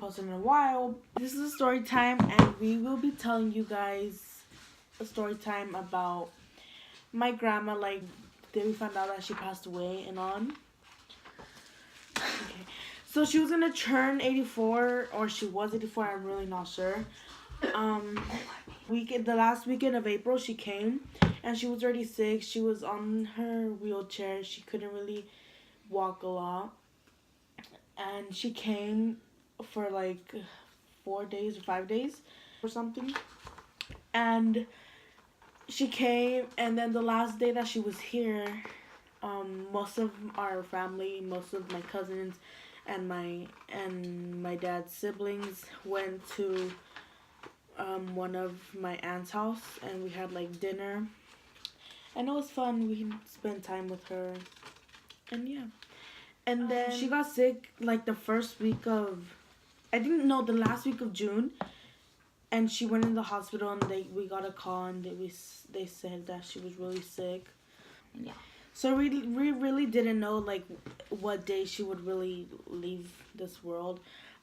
posted in a while. This is a story time, and we will be telling you guys a story time about my grandma. Like, then we found out that she passed away and on. Okay. So she was gonna turn 84, or she was 84. I'm really not sure. The last weekend of April, she came, and she was already sick. She was on her wheelchair. She couldn't really walk a lot, and she came for like 4 days or 5 days or something. And she came, and then the last day that she was here, most of our family, most of my cousins, and my dad's siblings went to one of my aunt's house, and we had like dinner, and it was fun. We spent time with her, and yeah. And then she got sick like the first week of, I didn't know, the last week of June, and she went in the hospital, and we got a call, and they said that she was really sick. Yeah. So we really didn't know like what day she would really leave this world,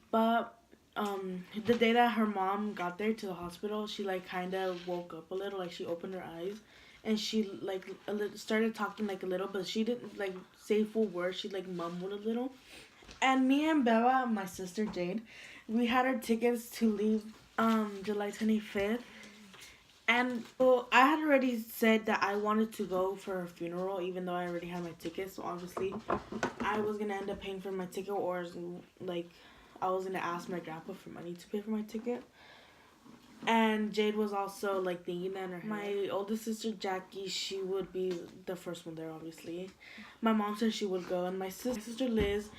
but the day that her mom got there to the hospital, she like kind of woke up a little, like she opened her eyes, and she like started talking like a little, but she didn't like say full words. She like mumbled a little. And me and Bella, my sister Jade, we had our tickets to leave July 25th. And so I had already said that I wanted to go for her funeral, even though I already had my ticket. So obviously I was gonna end up paying for my ticket, or like I was gonna ask my grandpa for money to pay for my ticket. And Jade was also like thinking that in her head. My oldest sister Jackie, she would be the first one there, obviously. My mom said she would go, and my sister Liz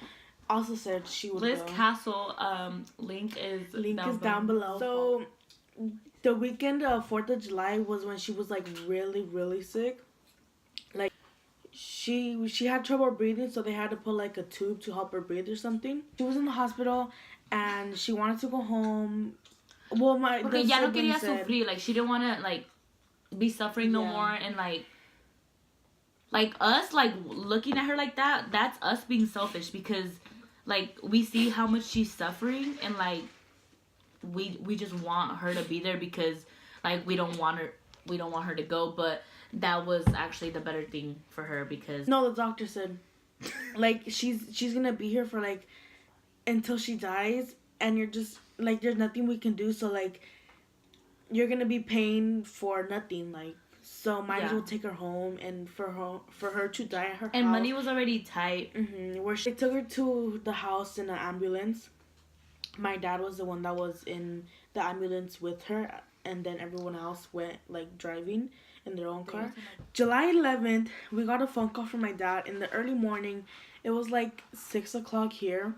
also said she would Liz go. Castle, link is down below. So the weekend of 4th of July was when she was like really sick. Like she had trouble breathing, so they had to put like a tube to help her breathe or something. She was in the hospital, and she wanted to go home. Well, porque ya no quería sufrir. Like, she didn't want to like be suffering no more, and like us like looking at her like that, that's us being selfish, because like we see how much she's suffering, and like we just want her to be there, because like we don't want her to go. But that was actually the better thing for her, because no, the doctor said like she's gonna be here for like until she dies, and you're just like, there's nothing we can do, so like you're gonna be paying for nothing, like, so might as well take her home, and for her to die at her and house. Money was already tight. Where they took her to the house in an ambulance. My dad was the one that was in the ambulance with her, and then everyone else went like driving in their own car. July 11th, we got a phone call from my dad in the early morning. It was like 6 o'clock here,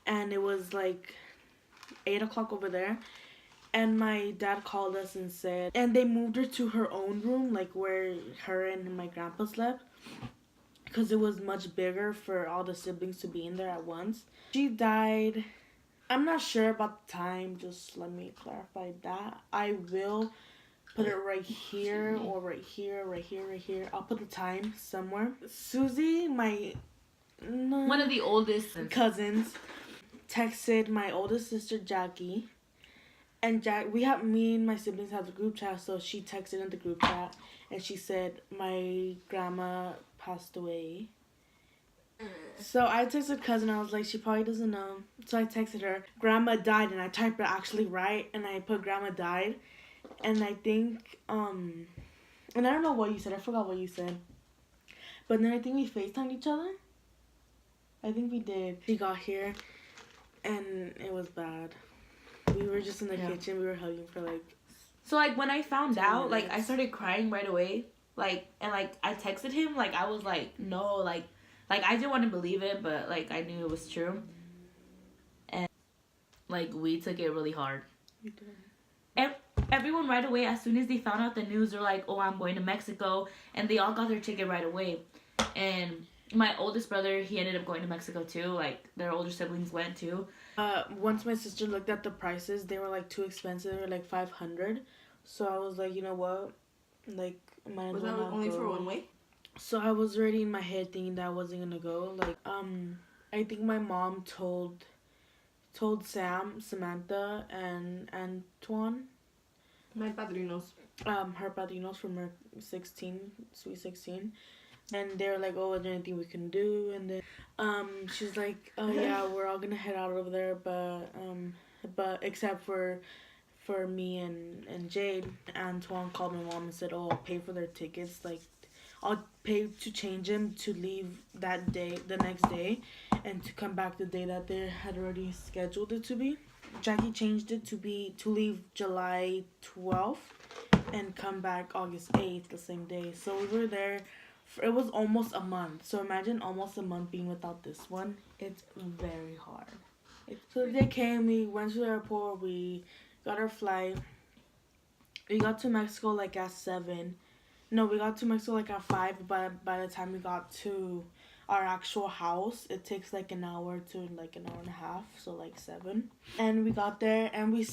and it was like 8 o'clock over there. And my dad called us and said, and they moved her to her own room, like where her and my grandpa slept, because it was much bigger for all the siblings to be in there at once. She died, I'm not sure about the time, just let me clarify that. I will put it right here, or right here. I'll put the time somewhere. Susie, one of the oldest cousins, texted my oldest sister Jackie, and me and my siblings have the group chat, so she texted in the group chat, and she said my grandma passed away. So I texted cousin, I was like, she probably doesn't know. So I texted her, grandma died, and I typed it actually right, and I put grandma died, and I think and I don't know what you said, I forgot what you said, but then I think we FaceTimed each other. I think we did. She got here, and it was bad. We were just in the kitchen. We were hugging for like. So like when I found out, like I started crying right away. Like, and like I texted him. Like I was like, no, like I didn't want to believe it, but like I knew it was true. And like we took it really hard. We did. And everyone right away, as soon as they found out the news, they're like, oh, I'm going to Mexico, and they all got their ticket right away. And my oldest brother, he ended up going to Mexico too. Like their older siblings went too. Once my sister looked at the prices, they were like too expensive. They were like $500. So I was like, you know what? Like, might as well not go. Was that only for one way? So I was already in my head thinking that I wasn't gonna go. Like, I think my mom told told Sam, Samantha, and Antoine, My padrinos. her padrinos from her 16, sweet 16. And they were like, oh, is there anything we can do? And then she's like, oh yeah, we're all gonna head out over there, but except for me and Jade. Antoine called my mom and said, oh, I'll pay for their tickets, like I'll pay to change them to leave that day, the next day, and to come back the day that they had already scheduled it to be. Jackie changed it to leave July 12th and come back August 8th, the same day. So we were there. It was almost a month. So imagine almost a month being without this one. It's very hard. So they came. We went to the airport. We got our flight. We got to Mexico like at 7. No, we got to Mexico like at 5. But by the time we got to our actual house, it takes like an hour to like an hour and a half. So like 7. And we got there, and we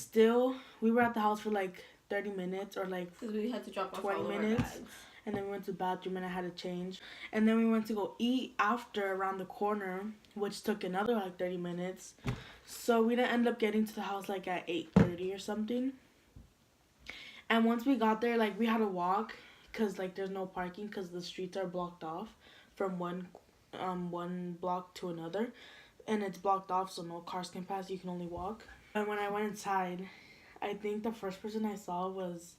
were at the house for like 30 minutes or like We had to drop off 20 all minutes. Of our bags. And then we went to the bathroom and I had to change. And then we went to go eat after around the corner, which took another like 30 minutes. So we didn't end up getting to the house like at 8:30 or something. And once we got there, like we had to walk because like there's no parking because the streets are blocked off from one block to another. And it's blocked off so no cars can pass. You can only walk. And when I went inside, I think the first person I saw was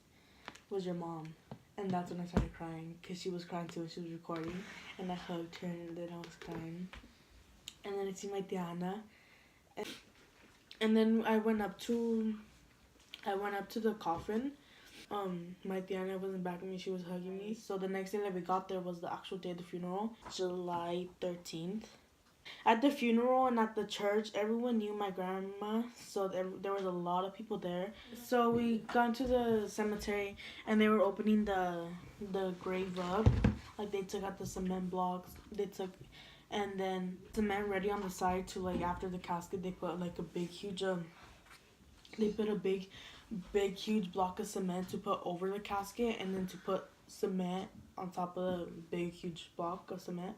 your mom. And that's when I started crying because she was crying too when she was recording. And I hugged her and then I was crying. And then I see my Tiana. And then I went up to the coffin. My Tiana wasn't back with me. She was hugging me. So the next day that we got there was the actual day of the funeral, July 13th. At the funeral and at the church, everyone knew my grandma, so there was a lot of people there. So we got to the cemetery, and they were opening the grave up. Like, they took out the cement blocks, and then cement ready on the side to, like, after the casket, they put, like, a big, huge, huge block of cement to put over the casket, and then to put cement on top of the big, huge block of cement.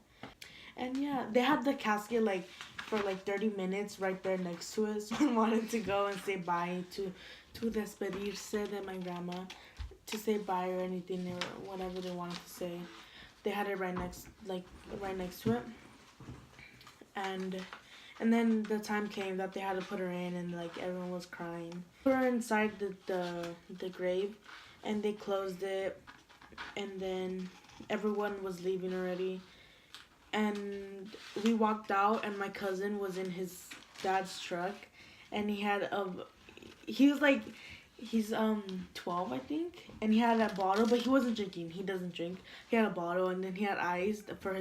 And yeah, they had the casket like for like 30 minutes right there next to us. So I wanted to go and say bye to despedirse de my grandma, to say bye or anything or whatever they wanted to say. They had it right next to it. And then the time came that they had to put her in, and like everyone was crying. Put her inside the grave, and they closed it, and then everyone was leaving already. And we walked out, and my cousin was in his dad's truck, and he's 12, I think, and he had a bottle, but he wasn't drinking. He doesn't drink. He had a bottle, and then he had ice for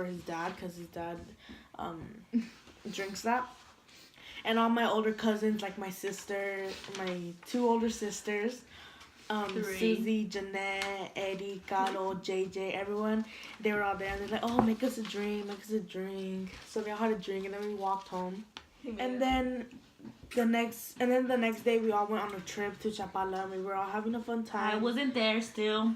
his dad, because his dad drinks that. And all my older cousins, like my sister, my 2 older sisters, 3. Susie, Jeanette, Eddie, Carlo, JJ, everyone, they were all there, and they're like, oh, make us a drink. So they all had a drink, and then we walked home. And then the next day we all went on a trip to Chapala, and we were all having a fun time. I wasn't there still.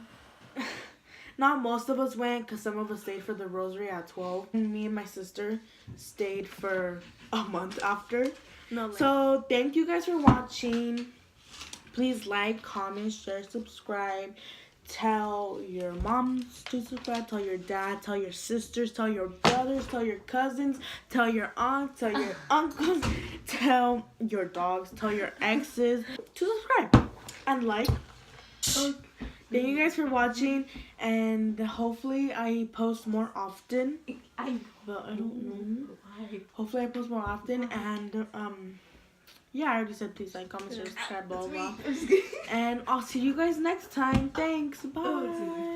Not most of us went, because some of us stayed for the rosary at 12. And me and my sister stayed for a month after. So thank you guys for watching. Please like, comment, share, subscribe. Tell your moms to subscribe. Tell your dad. Tell your sisters. Tell your brothers. Tell your cousins. Tell your aunts. Tell your uncles. Tell your dogs. Tell your exes to subscribe and like. Thank you guys for watching, and hopefully I post more often. But I don't know. Hopefully I post more often, and yeah, I already said please like, comment, share, subscribe, blah, blah. And I'll see you guys next time. Thanks. Bye.